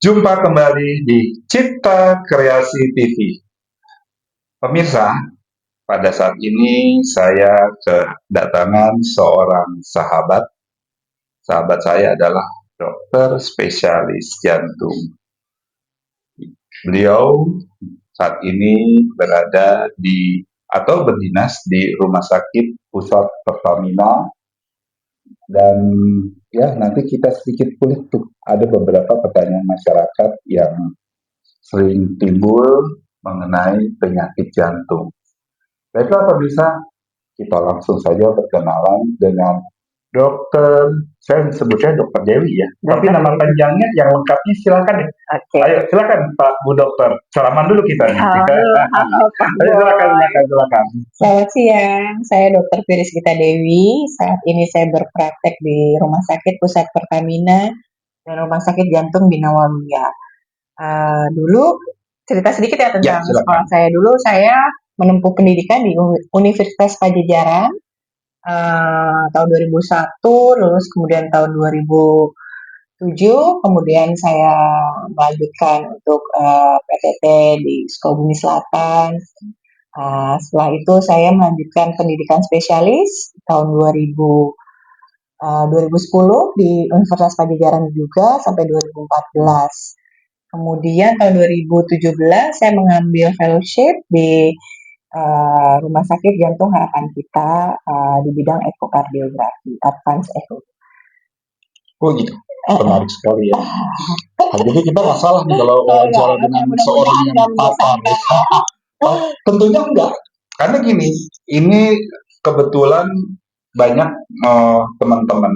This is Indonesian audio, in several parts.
Jumpa kembali di Cipta Kreasi TV. Pemirsa, pada saat ini saya kedatangan seorang sahabat. Sahabat saya adalah dokter spesialis jantung. Beliau saat ini berada di atau berdinas di Rumah Sakit Pusat Pertamina, dan ya nanti kita sedikit kulik tuh, ada beberapa pertanyaan masyarakat yang sering timbul mengenai penyakit jantung. Baiklah pemirsa, kita langsung saja berkenalan dengan dokter, saya sebutnya dokter Dewi ya, tapi nama panjangnya yang lengkapnya silakan ya. Oke. Ayo silakan Pak Bu Dokter, salaman dulu kita nih. Halo, Pak Ayo silakan, Boy. silakan. Selamat siang, saya Dr. Firis Gita Dewi. Saat ini saya berpraktek di Rumah Sakit Pusat Pertamina dan Rumah Sakit Jantung Bina Waluya. Dulu cerita sedikit ya Ya tentang silakan. sekolah saya. Dulu saya menempuh pendidikan di Universitas Pajajaran tahun 2001, lulus kemudian tahun 2007, kemudian saya melanjutkan untuk PTT di Sukabumi Selatan. Setelah itu saya melanjutkan pendidikan spesialis tahun 2010 di Universitas Pajajaran juga sampai 2014. Kemudian tahun 2017 saya mengambil fellowship di Rumah Sakit Jantung Harapan Kita di bidang ekokardiografi, advance echo. Oh gitu, menarik sekali ya. Nah, jadi kita nggak salah nih kalau wawancara dengan seorang yang pakar. Tentunya enggak, karena gini, ini kebetulan banyak teman-teman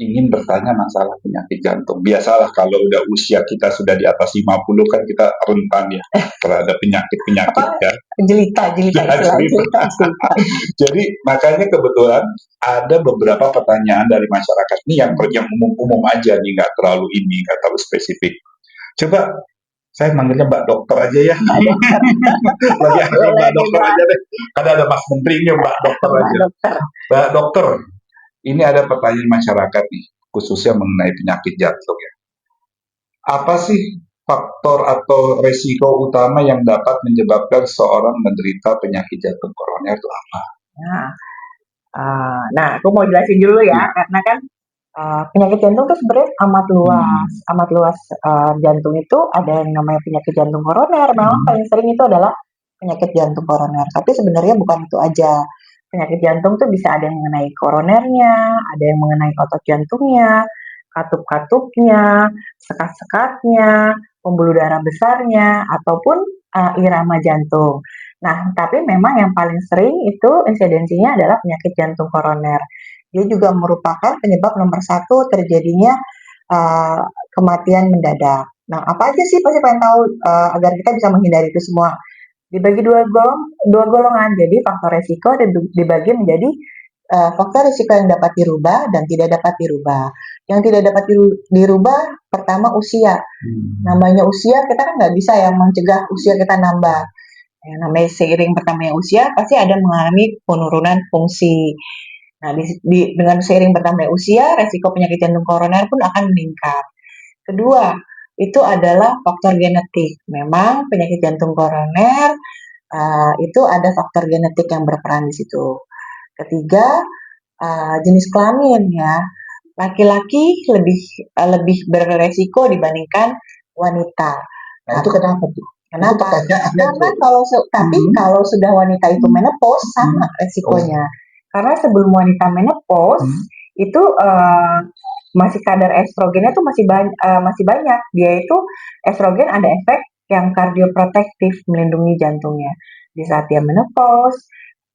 ingin bertanya masalah penyakit jantung. Biasalah kalau udah usia kita sudah di atas 50 kan kita rentan ya terhadap penyakit-penyakit ya. Jelita. Jadi makanya kebetulan ada beberapa pertanyaan dari masyarakat ini yang umum-umum aja nih, nggak terlalu spesifik. Coba saya manggilnya Mbak Dokter aja ya. Lagi ada Mbak Dokter aja deh. Ada Mas Menteri ini Mbak Dokter aja. Mbak Dokter, ini ada pertanyaan masyarakat nih, khususnya mengenai penyakit jantung ya. Apa sih faktor atau resiko utama yang dapat menyebabkan seorang menderita penyakit jantung koroner itu apa? Nah, aku mau jelasin dulu ya, karena kan penyakit jantung itu sebenarnya amat luas. Jantung itu ada yang namanya penyakit jantung koroner. Memang paling sering itu adalah penyakit jantung koroner. Tapi sebenarnya bukan itu aja. Penyakit jantung tuh bisa ada yang mengenai koronernya, ada yang mengenai otot jantungnya, katup-katupnya, sekat-sekatnya, pembuluh darah besarnya, ataupun irama jantung. Nah, tapi memang yang paling sering itu insidensinya adalah penyakit jantung koroner. Dia juga merupakan penyebab nomor satu terjadinya kematian mendadak. Nah, apa aja sih pasti pengen tahu agar kita bisa menghindari itu semua. Dibagi dua golongan, jadi faktor resiko dibagi menjadi faktor risiko yang dapat dirubah dan tidak dapat dirubah. Yang tidak dapat dirubah pertama usia. Namanya usia kita kan nggak bisa yang mencegah usia kita nambah. Yang namanya seiring bertambahnya usia pasti ada mengalami penurunan fungsi. Nah, dengan seiring bertambahnya usia, resiko penyakit jantung koroner pun akan meningkat. Kedua, itu adalah faktor genetik. Memang penyakit jantung koroner itu ada faktor genetik yang berperan di situ. Ketiga, jenis kelamin ya. Laki-laki lebih beresiko dibandingkan wanita. Nah, itu kenapa tuh? Kenapa? Karena kalau sudah wanita itu menopause sama resikonya. Karena sebelum wanita menopause itu masih kadar estrogennya tuh masih banyak. Dia itu estrogen ada efek yang kardioprotektif melindungi jantungnya. Di saat dia menopause,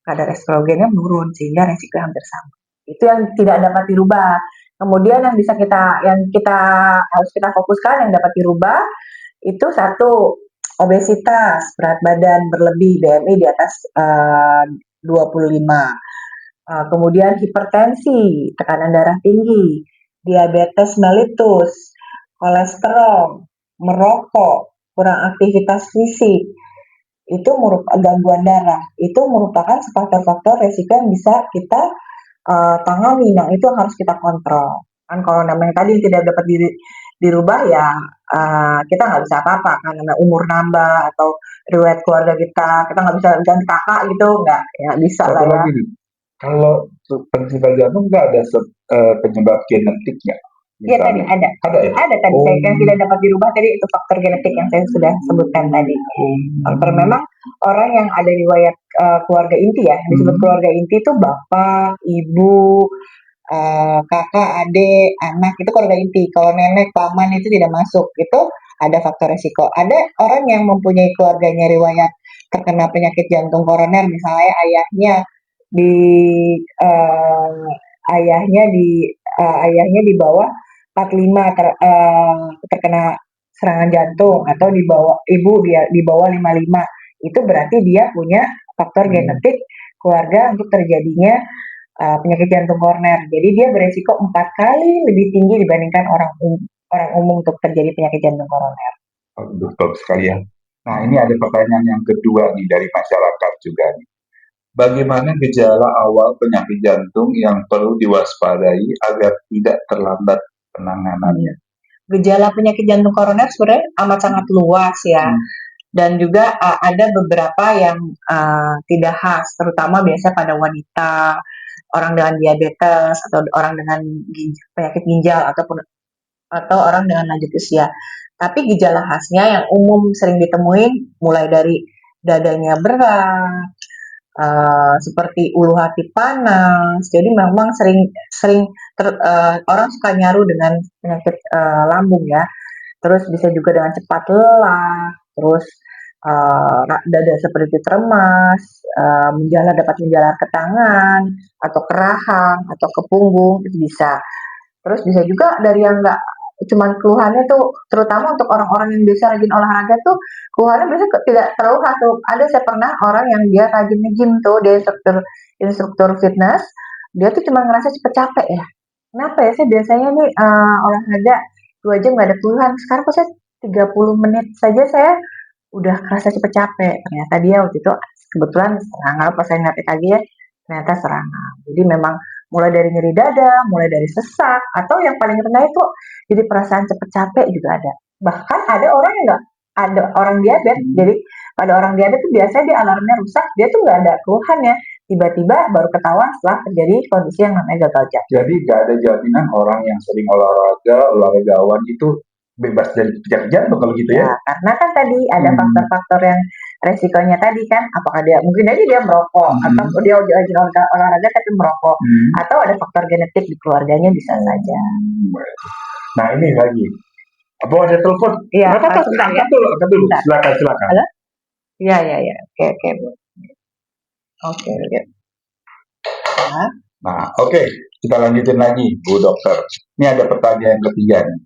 kadar estrogennya menurun sehingga resiko hampir sama. Itu yang tidak dapat dirubah. Kemudian yang kita harus kita fokuskan yang dapat dirubah itu satu, obesitas, berat badan berlebih, BMI di atas 25. Kemudian hipertensi, tekanan darah tinggi, diabetes mellitus, kolesterol, merokok, kurang aktivitas fisik, itu merupakan gangguan darah. Itu merupakan faktor-faktor resiko yang bisa kita tangani, yang itu harus kita kontrol. Kan kalau namanya tadi tidak dapat dirubah ya kita nggak bisa apa-apa kan, namanya umur nambah atau riwayat keluarga kita nggak bisa ganti kakak gitu, nggak bisa Satu lah ya. lagi nih, kalau penyakit jantung nggak ada penyebab genetiknya, Iya tadi misalnya. ada. Ada ya? Ada tadi Oh, saya yang tidak dapat dirubah tadi itu faktor genetik yang saya sudah sebutkan tadi. oh, Faktor memang orang yang ada riwayat keluarga inti ya, yang disebut hmm, keluarga inti itu bapak, ibu, kakak, adik, anak itu keluarga inti. Kalau nenek, paman itu tidak masuk. Itu ada faktor resiko. Ada orang yang mempunyai keluarganya riwayat terkena penyakit jantung koroner, misalnya di eh, ayahnya di bawah 45 terkena serangan jantung atau di bawah ibu dia di bawah 55. Itu berarti dia punya faktor genetik keluarga untuk terjadinya penyakit jantung koroner. Jadi dia beresiko 4 kali lebih tinggi dibandingkan orang umum untuk terjadi penyakit jantung koroner. aduh, bagus sekali ya. Nah, ini ada pertanyaan yang kedua nih dari masyarakat juga nih. Bagaimana gejala awal penyakit jantung yang perlu diwaspadai agar tidak terlambat penanganannya? Gejala penyakit jantung koroner sebenarnya amat sangat luas ya. Dan juga ada beberapa yang tidak khas, terutama biasa pada wanita, orang dengan diabetes atau orang dengan penyakit ginjal atau orang dengan lanjut usia. Tapi gejala khasnya yang umum sering ditemuin mulai dari dadanya berat, seperti ulu hati panas. Jadi memang sering sering orang suka nyaru dengan penyakit lambung ya. Terus bisa juga dengan cepat lelah, terus dada seperti tremas, dapat menjalar ke tangan, atau ke rahang, atau ke punggung, itu bisa. Terus bisa juga dari yang nggak cuman keluhannya tuh, terutama untuk orang-orang yang biasa rajin olahraga tuh, keluhannya biasanya tidak terlalu khas tuh. Ada saya pernah orang yang dia rajin nge-gym tuh, dia instruktur instruktur fitness, dia tuh cuma ngerasa cepet capek ya. Kenapa ya? Saya biasanya nih olahraga 2 jam nggak ada keluhan. Sekarang kok saya 30 menit saja saya udah kerasa cepet capek. Ternyata dia waktu itu kebetulan serangan pas saya ngeliat lagi ya, ternyata serangan. Jadi memang mulai dari nyeri dada, mulai dari sesak, atau yang paling rendah itu jadi perasaan cepet capek juga ada. Bahkan ada orang yang nggak ada orang diabetes. Jadi pada orang diabetes itu biasanya dia alarmnya rusak, dia tuh nggak ada keluhan ya. Tiba-tiba baru ketahuan setelah terjadi kondisi yang namanya gagal jantung. Jadi nggak ada jaminan orang yang sering olahraga, olahragawan itu bebas dari penyakit jantung kalau gitu ya? Ya, karena kan tadi ada faktor-faktor yang resikonya tadi kan, apakah dia mungkin aja dia merokok atau dia rajin olahraga tapi merokok atau ada faktor genetik di keluarganya bisa saja. Nah, ini lagi. Apa ada telepon? Iya, Nggak apa-apa, sebentar ya. angkat dulu, angkat dulu. Sebentar. Silakan, silakan. Halo? Iya, iya, iya. Oke, oke, Bu. Oke, oke. Nah, Nah, oke. Kita lanjutin lagi, Bu Dokter. Ini ada pertanyaan ketiga nih.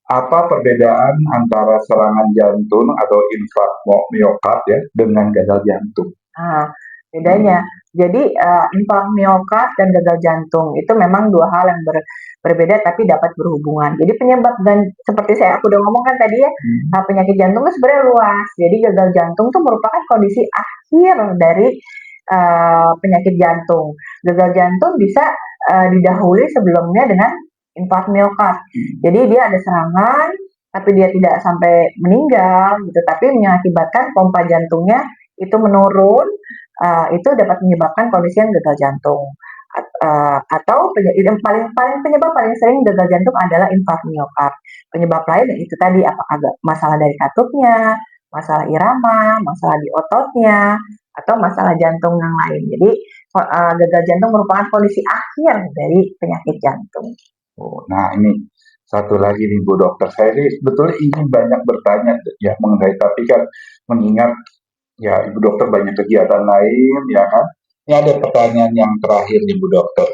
Apa perbedaan antara serangan jantung atau infark miokard ya dengan gagal jantung? Nah, bedanya. Jadi infark miokard dan gagal jantung itu memang dua hal yang berbeda tapi dapat berhubungan. Jadi penyebab dan seperti aku udah ngomong kan tadi ya, penyakit jantung itu sebenarnya luas. Jadi gagal jantung itu merupakan kondisi akhir dari penyakit jantung. Gagal jantung bisa didahului sebelumnya dengan infark miokard. Jadi dia ada serangan tapi dia tidak sampai meninggal gitu, tapi mengakibatkan pompa jantungnya itu menurun, itu dapat menyebabkan kondisi yang gagal jantung. Atau penyebab paling sering gagal jantung adalah infark miokard. Penyebab lain itu tadi apakah masalah dari katupnya, masalah irama, masalah di ototnya, atau masalah jantung yang lain. Jadi gagal jantung merupakan kondisi akhir dari penyakit jantung. Oh, nah ini satu lagi nih Bu Dokter, saya ini sebetulnya ingin banyak bertanya ya mengenai, tapi kan mengingat ya Ibu Dokter banyak kegiatan lain ya kan. Ini ada pertanyaan yang terakhir nih Bu Dokter.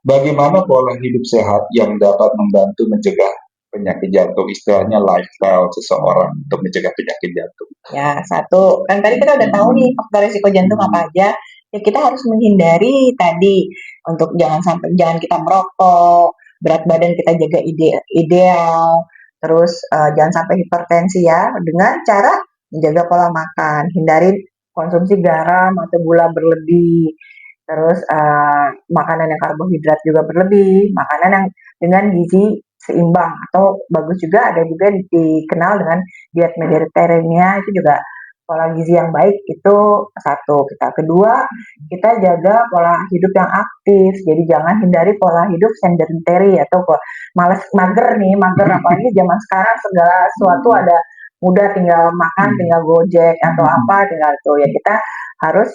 Bagaimana pola hidup sehat yang dapat membantu mencegah penyakit jantung, istilahnya lifestyle seseorang untuk mencegah penyakit jantung? Ya, satu, kan tadi kita udah tahu nih faktor risiko jantung apa aja. Ya kita harus menghindari tadi untuk jangan kita merokok, berat badan kita jaga ideal, terus jangan sampai hipertensi ya dengan cara menjaga pola makan, hindari konsumsi garam atau gula berlebih, terus makanan yang karbohidrat juga berlebih, makanan yang dengan gizi seimbang, atau bagus juga ada juga dikenal dengan diet Mediterania, itu juga pola gizi yang baik itu satu kita. Kedua, kita jaga pola hidup yang aktif. Jadi jangan hindari pola hidup sedentary atau males mager nih, mager apalagi zaman sekarang segala sesuatu ada mudah, tinggal makan, tinggal Gojek atau apa, tinggal itu ya kita harus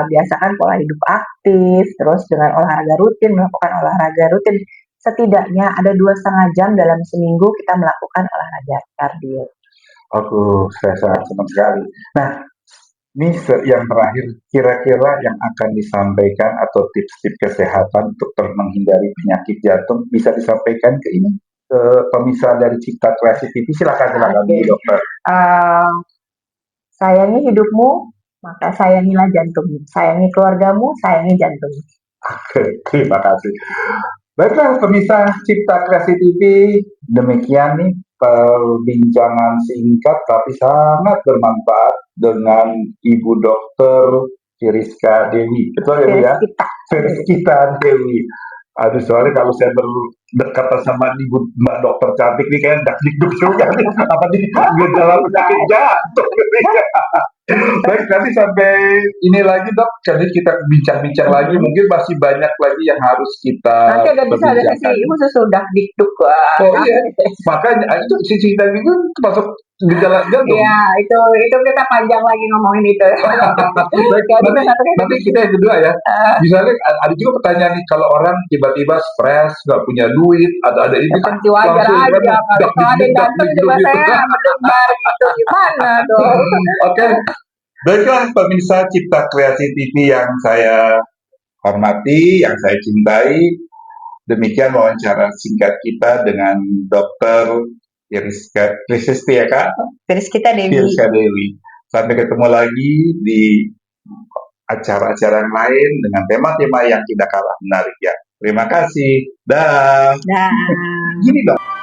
biasakan pola hidup aktif, terus dengan olahraga rutin, melakukan olahraga rutin. Setidaknya ada 2,5 jam dalam seminggu kita melakukan olahraga kardio. Saya sangat senang sekali. Nah, ini yang terakhir, kira-kira yang akan disampaikan atau tips-tips kesehatan untuk menghindari penyakit jantung bisa disampaikan ke ini, ke pemirsa dari Cipta Kreasi TV. Silakan Oke. dokter. Sayangi hidupmu, maka sayangilah jantungmu. Sayangi keluargamu, sayangi jantungmu. Terima kasih. Baiklah pemirsa Cipta Kreasi TV, demikian nih perbincangan singkat tapi sangat bermanfaat dengan Ibu Dokter Firiska Dewi. Betul ya Bu ya? Firiska Dewi. Aduh, soalnya kalau saya berdekatan sama Ibu Mbak Dokter cantik nih kayak dak-dikduk juga nih. Apa nih gejala penyakit jantung. Baik, nanti sampai ini lagi dok, jadi kita bincang-bincang lagi, mungkin masih banyak lagi yang harus kita Nanti bisa ada sesi khusus sudah dikduk. Oh iya, makanya itu sisi tadi itu termasuk gejala jantung. Iya, itu kita panjang lagi ngomongin itu. Baik, nanti kita yang kedua ya. Misalnya ada juga pertanyaan nih, kalau orang tiba-tiba stres, nggak punya duit, ada ini kan wajar aja. Kalau ada datang juga saya mendebar gitu, gimana dong? Oke, baiklah pemirsa Cipta Kreasi TV yang saya hormati, yang saya cintai. Demikian wawancara singkat kita dengan Dr. Firiska Dewi. Sampai ketemu lagi di acara-acara yang lain dengan tema-tema yang tidak kalah menarik ya. Terima kasih. Dah. Dah. Gini dong.